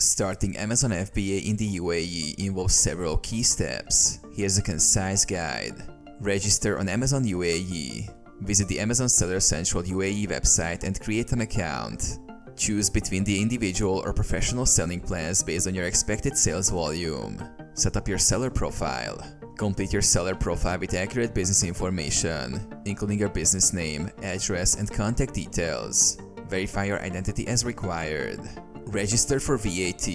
Starting Amazon FBA in the UAE involves several key steps. Here's a concise guide. Register on Amazon UAE. Visit the Amazon Seller Central UAE website and create an account. Choose between the individual or professional selling plans based on your expected sales volume. Set up your seller profile. Complete your seller profile with accurate business information, including your business name, address, and contact details. Verify your identity as required. Register for VAT.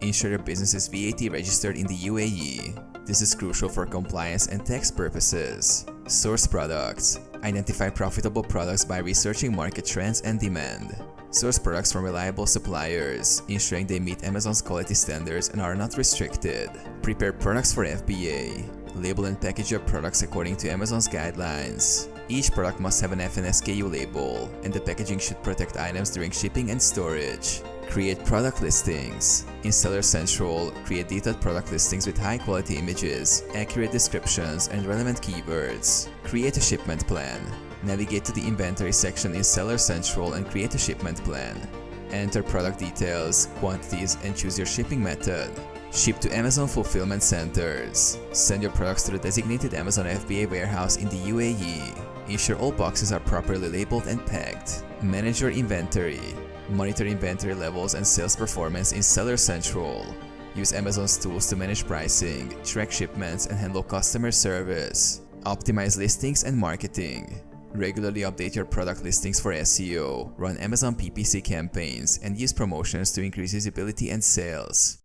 Ensure your business is VAT registered in the UAE. This is crucial for compliance and tax purposes. Source products. Identify profitable products by researching market trends and demand. Source products from reliable suppliers, ensuring they meet Amazon's quality standards and are not restricted. Prepare products for FBA. Label and package your products according to Amazon's guidelines. Each product must have an FNSKU label, and the packaging should protect items during shipping and storage. Create product listings. In Seller Central, create detailed product listings with high-quality images, accurate descriptions, and relevant keywords. Create a shipment plan. Navigate to the inventory section in Seller Central and create a shipment plan. Enter product details, quantities, and choose your shipping method. Ship to Amazon fulfillment centers. Send your products to the designated Amazon FBA warehouse in the UAE. Ensure all boxes are properly labeled and packed. Manage your inventory. Monitor inventory levels and sales performance in Seller Central. Use Amazon's tools to manage pricing, track shipments, and handle customer service. Optimize listings and marketing. Regularly update your product listings for SEO, run Amazon PPC campaigns, and use promotions to increase visibility and sales.